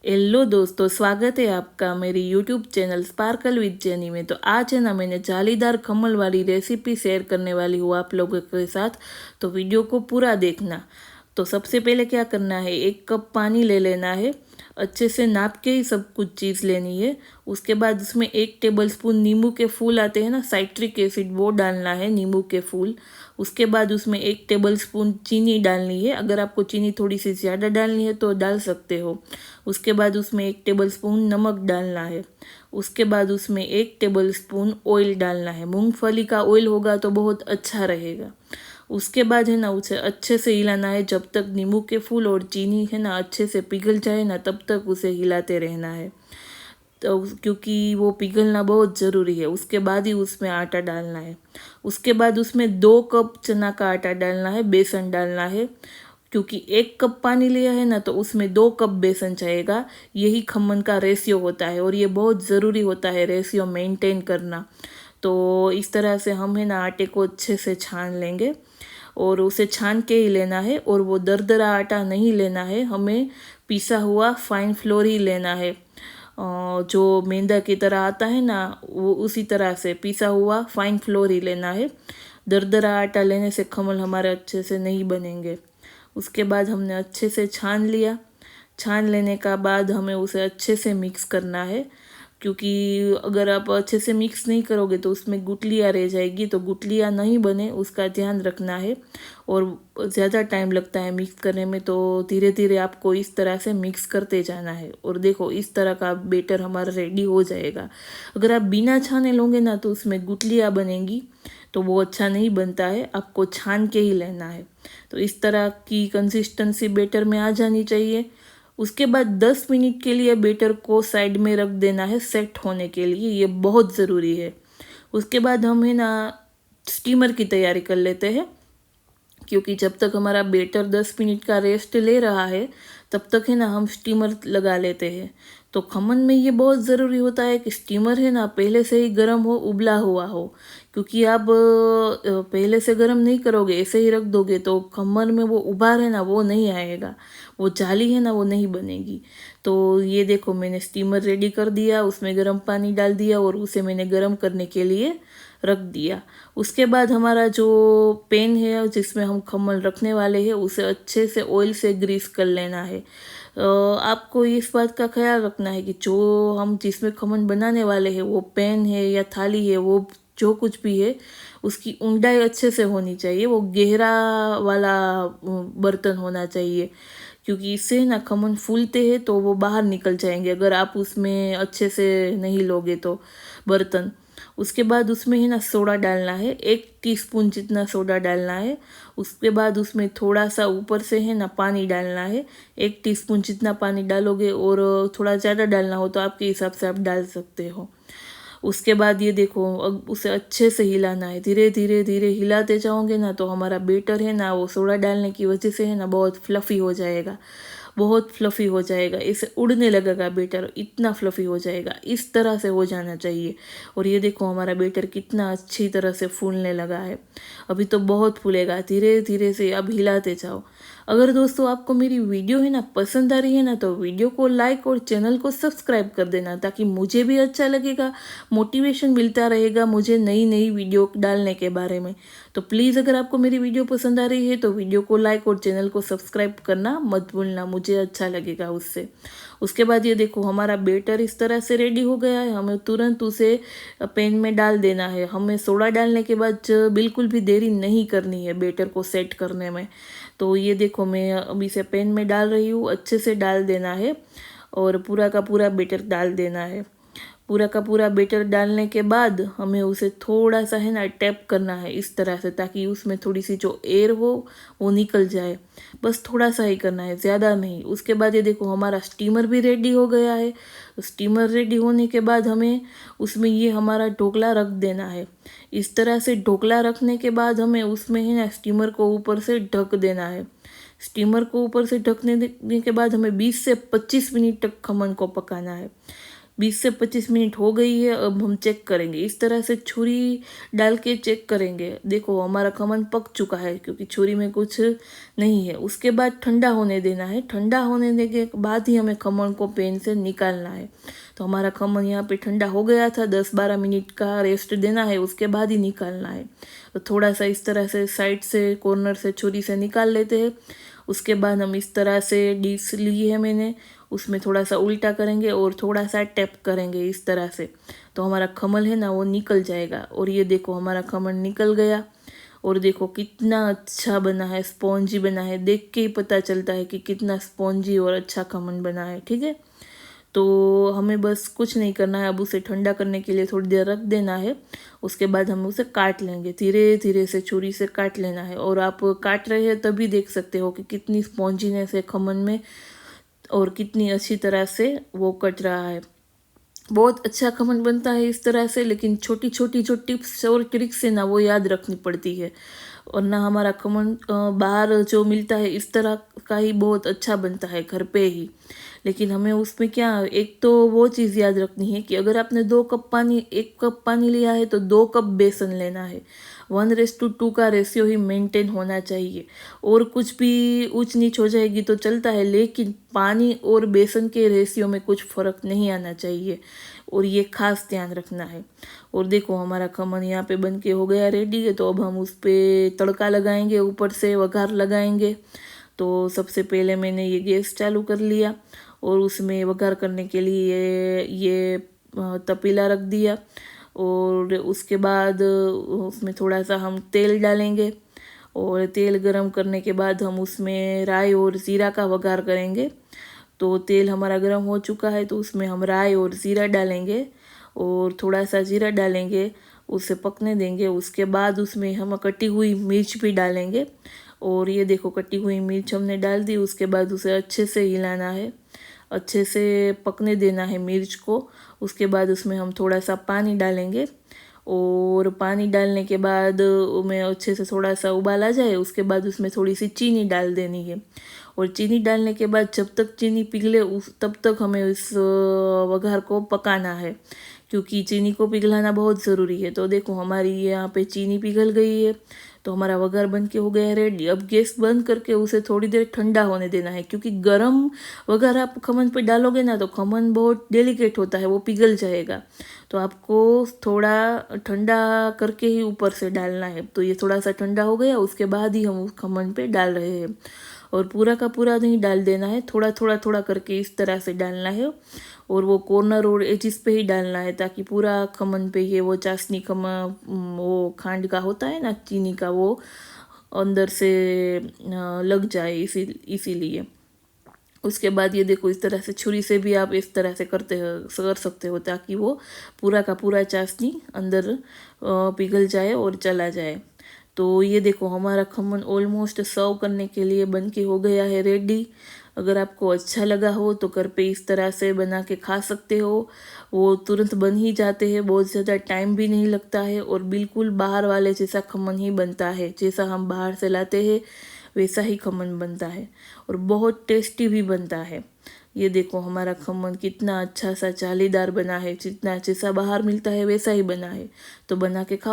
Hello दोस्तों, स्वागत है आपका मेरी YouTube channel sparkle with jenny में। तो आज है ना, मैंने जालीदार खमन वाली रेसिपी शेयर करने वाली हूँ आप लोगों के साथ। तो वीडियो को पूरा देखना। तो सबसे पहले क्या करना है, 1 कप पानी ले लेना है। अच्छे से नाप के ही सब कुछ चीज़ लेनी है। उसके बाद उसमें 1 टेबलस्पून नींबू के फूल आते हैं ना, साइट्रिक एसिड, वो डालना है, नींबू के फूल। उसके बाद उसमें 1 टेबलस्पून चीनी डालनी है। अगर आपको चीनी थोड़ी सी ज़्यादा डालनी है तो डाल सकते हो। उसके बाद उसमें 1 टेबलस्पून नमक डालना है। उसके बाद उसमें 1 टेबलस्पून ऑयल डालना है। मूंगफली का ऑयल होगा तो बहुत अच्छा रहेगा। उसके बाद है ना, उसे अच्छे से हिलाना है जब तक नींबू के फूल और चीनी है ना अच्छे से पिघल जाए ना, तब तक उसे हिलाते रहना है। तो क्योंकि वो पिघलना बहुत ज़रूरी है। उसके बाद ही उसमें आटा डालना है। उसके बाद उसमें 2 कप चना का आटा डालना है, बेसन डालना है। क्योंकि 1 कप पानी लिया है ना, तो उसमें 2 कप बेसन चाहिएगा। यही खमन का रेशियो होता है और ये बहुत ज़रूरी होता है रेशियो मेंटेन करना। तो इस तरह से हम है ना आटे को अच्छे से छान लेंगे और उसे छान के ही लेना है। और वो दरदरा आटा नहीं लेना है, हमें पिसा हुआ फाइन फ्लोर ही लेना है। जो मैदा की तरह आता है ना, वो उसी तरह से पिसा हुआ फाइन फ्लोर ही लेना है। दरदरा आटा लेने से खमन हमारे अच्छे से नहीं बनेंगे। उसके बाद हमने अच्छे से छान लिया। छान लेने का बाद हमें उसे अच्छे से मिक्स करना है। क्योंकि अगर आप अच्छे से मिक्स नहीं करोगे तो उसमें गुठलियाँ रह जाएगी, तो गुठलियाँ नहीं बने उसका ध्यान रखना है। और ज़्यादा टाइम लगता है मिक्स करने में, तो धीरे धीरे आपको इस तरह से मिक्स करते जाना है। और देखो, इस तरह का बेटर हमारा रेडी हो जाएगा। अगर आप बिना छाने लोगे ना तो उसमें गुठलियाँ बनेंगी, तो वो अच्छा नहीं बनता है। आपको छान के ही लेना है। तो इस तरह की कंसिस्टेंसी बेटर में आ जानी चाहिए। उसके बाद 10 मिनट के लिए बेटर को साइड में रख देना है सेट होने के लिए, ये बहुत ज़रूरी है। उसके बाद हम है ना स्टीमर की तैयारी कर लेते हैं। क्योंकि जब तक हमारा बेटर 10 मिनट का रेस्ट ले रहा है, तब तक है ना हम स्टीमर लगा लेते हैं। तो खमन में ये बहुत ज़रूरी होता है कि स्टीमर है ना पहले से ही गर्म हो, उबला हुआ हो। क्योंकि आप पहले से गर्म नहीं करोगे, ऐसे ही रख दोगे, तो खमन में वो उबार है ना वो नहीं आएगा, वो जाली है ना वो नहीं बनेगी। तो ये देखो, मैंने स्टीमर रेडी कर दिया, उसमें गर्म पानी डाल दिया और उसे मैंने गर्म करने के लिए रख दिया। उसके बाद हमारा जो पैन है जिसमें हम खमन रखने वाले हैं, उसे अच्छे से ऑयल से ग्रीस कर लेना है। आपको इस बात का ख्याल रखना है कि जो हम जिसमें खमन बनाने वाले हैं, वो पैन है या थाली है, वो जो कुछ भी है, उसकी ऊंडाई अच्छे से होनी चाहिए। वो गहरा वाला बर्तन होना चाहिए। क्योंकि इससे ना खमन फूलते हैं तो वो बाहर निकल जाएंगे, अगर आप उसमें अच्छे से नहीं लोगे तो बर्तन। उसके बाद उसमें है ना सोडा डालना है, 1 टीस्पून जितना सोडा डालना है। उसके बाद उसमें थोड़ा सा ऊपर से है ना पानी डालना है। 1 टीस्पून जितना पानी डालोगे, और थोड़ा ज़्यादा डालना हो तो आपके हिसाब से आप डाल सकते हो। उसके बाद ये देखो, अब उसे अच्छे से हिलाना है, धीरे धीरे धीरे हिलाते जाओगे ना, तो हमारा बेटर है ना वो सोडा डालने की वजह से है ना बहुत फ्लफ़ी हो जाएगा। बहुत फ्लफ़ी हो जाएगा, इसे उड़ने लगेगा बेटर, इतना फ्लफ़ी हो जाएगा। इस तरह से हो जाना चाहिए। और ये देखो हमारा बेटर कितना अच्छी तरह से फूलने लगा है। अभी तो बहुत फूलेगा, धीरे धीरे से अब हिलाते जाओ। अगर दोस्तों आपको मेरी वीडियो है ना पसंद आ रही है ना, तो वीडियो को लाइक और चैनल को सब्सक्राइब कर देना, ताकि मुझे भी अच्छा लगेगा, मोटिवेशन मिलता रहेगा मुझे नई नई वीडियो डालने के बारे में। तो प्लीज़, अगर आपको मेरी वीडियो पसंद आ रही है तो वीडियो को लाइक और चैनल को सब्सक्राइब करना मत भूलना, मुझे अच्छा लगेगा उससे। उसके बाद ये देखो, हमारा बेटर इस तरह से रेडी हो गया है। हमें तुरंत उसे पैन में डाल देना है। हमें सोडा डालने के बाद बिल्कुल भी देरी नहीं करनी है बेटर को सेट करने में। तो ये देखो, मैं अभी इसे पैन में डाल रही हूँ, अच्छे से डाल देना है और पूरा का पूरा बेटर डाल देना है। पूरा का पूरा बेटर डालने के बाद हमें उसे थोड़ा सा है ना टैप करना है इस तरह से, ताकि उसमें थोड़ी सी जो एयर हो वो निकल जाए। बस थोड़ा सा ही करना है, ज़्यादा नहीं। उसके बाद ये देखो, हमारा स्टीमर भी रेडी हो गया है। स्टीमर रेडी होने के बाद हमें उसमें ये हमारा ढोकला रख देना है। इस तरह से ढोकला रखने के बाद हमें उसमें है ना स्टीमर को ऊपर से ढक देना है। स्टीमर को ऊपर से ढकने देने के बाद हमें 20 से 25 मिनट तक खमन को पकाना है। 20 से 25 मिनट हो गई है। अब हम चेक करेंगे, इस तरह से छुरी डाल के चेक करेंगे। देखो हमारा खमन पक चुका है क्योंकि छुरी में कुछ नहीं है। उसके बाद ठंडा होने देना है। ठंडा होने देने के बाद ही हमें खमन को पैन से निकालना है। तो हमारा खमन यहाँ पे ठंडा हो गया था, 10-12 मिनट का रेस्ट देना है, उसके बाद ही निकालना है। तो थोड़ा सा इस तरह से साइड से कॉर्नर से छुरी से निकाल लेते हैं। उसके बाद हम इस तरह से डिश ली है मैंने, उसमें थोड़ा सा उल्टा करेंगे और थोड़ा सा टैप करेंगे इस तरह से, तो हमारा खमन है ना वो निकल जाएगा। और ये देखो हमारा खमन निकल गया। और देखो कितना अच्छा बना है, स्पॉन्जी बना है। देख के ही पता चलता है कि कितना स्पॉन्जी और अच्छा खमन बना है। ठीक है, तो हमें बस कुछ नहीं करना है, अब उसे ठंडा करने के लिए थोड़ी देर रख देना है। उसके बाद हम उसे काट लेंगे, धीरे धीरे से छुरी से काट लेना है। और आप काट रहे हैं तभी देख सकते हो कि कितनी स्पॉन्जीनेस है खमन में और कितनी अच्छी तरह से वो कट रहा है। बहुत अच्छा खमन बनता है इस तरह से, लेकिन छोटी छोटी जो टिप्स और ट्रिक्स है ना वो याद रखनी पड़ती है। और ना हमारा खमन बाहर जो मिलता है इस तरह का ही बहुत अच्छा बनता है घर पे ही। लेकिन हमें उसमें क्या, एक तो वो चीज़ याद रखनी है कि अगर आपने 1 कप पानी लिया है तो 2 कप बेसन लेना है। 1:2 का रेशियो ही मेंटेन होना चाहिए। और कुछ भी ऊंच नीच हो जाएगी तो चलता है, लेकिन पानी और बेसन के रेशियो में कुछ फ़र्क नहीं आना चाहिए, और ये खास ध्यान रखना है। और देखो हमारा खमन यहाँ पे बन के हो गया रेडी है। तो अब हम उस पर तड़का लगाएंगे, ऊपर से वघार लगाएंगे। तो सबसे पहले मैंने ये गैस चालू कर लिया और उसमें वघार करने के लिए ये तपीला रख दिया। और उसके बाद उसमें थोड़ा सा हम तेल डालेंगे, और तेल गरम करने के बाद हम उसमें राई और ज़ीरा का वघार करेंगे। तो तेल हमारा गरम हो चुका है, तो उसमें हम राई और ज़ीरा डालेंगे और थोड़ा सा जीरा डालेंगे, उसे पकने देंगे। उसके बाद उसमें हम कटी हुई मिर्च भी डालेंगे। और ये देखो कटी हुई मिर्च हमने डाल दी। उसके बाद उसे अच्छे से हिलाना है, अच्छे से पकने देना है मिर्च को। उसके बाद उसमें हम थोड़ा सा पानी डालेंगे, और पानी डालने के बाद उसमें अच्छे से थोड़ा सा उबाल आ जाए, उसके बाद उसमें थोड़ी सी चीनी डाल देनी है। और चीनी डालने के बाद जब तक चीनी पिघले तब तक हमें इस वघार को पकाना है, क्योंकि चीनी को पिघलाना बहुत ज़रूरी है। तो देखो हमारी यहाँ पे चीनी पिघल गई है, तो हमारा वघार बन के हो गया है रेडी। अब गैस बंद करके उसे थोड़ी देर ठंडा होने देना है, क्योंकि गरम वघार आप खमन पे डालोगे ना तो खमन बहुत डेलिकेट होता है, वो पिघल जाएगा। तो आपको थोड़ा ठंडा करके ही ऊपर से डालना है। तो ये थोड़ा सा ठंडा हो गया, उसके बाद ही हम उस खमन पे डाल रहे हैं। और पूरा का पूरा नहीं डाल देना है, थोड़ा थोड़ा थोड़ा करके इस तरह से डालना है। और वो कॉर्नर और एजिस पे ही डालना है, ताकि पूरा खमन पे ये वो चाशनी वो खांड का होता है ना, चीनी का, वो अंदर से लग जाए, इसीलिए। उसके बाद ये देखो इस तरह से छुरी से भी आप इस तरह से कर सकते हो, ताकि वो पूरा का पूरा चाशनी अंदर पिघल जाए और चला जाए। तो ये देखो हमारा खमन ऑलमोस्ट सर्व करने के लिए बन के हो गया है रेडी। अगर आपको अच्छा लगा हो तो घर पे इस तरह से बना के खा सकते हो। वो तुरंत बन ही जाते हैं, बहुत ज़्यादा टाइम भी नहीं लगता है, और बिल्कुल बाहर वाले जैसा खमन ही बनता है। जैसा हम बाहर से लाते हैं वैसा ही खमन बनता है, और बहुत टेस्टी भी बनता है। ये देखो हमारा खमन कितना अच्छा सा जालीदार बना है, जितना जैसा बाहर मिलता है वैसा ही बना है। तो बना के खाओ।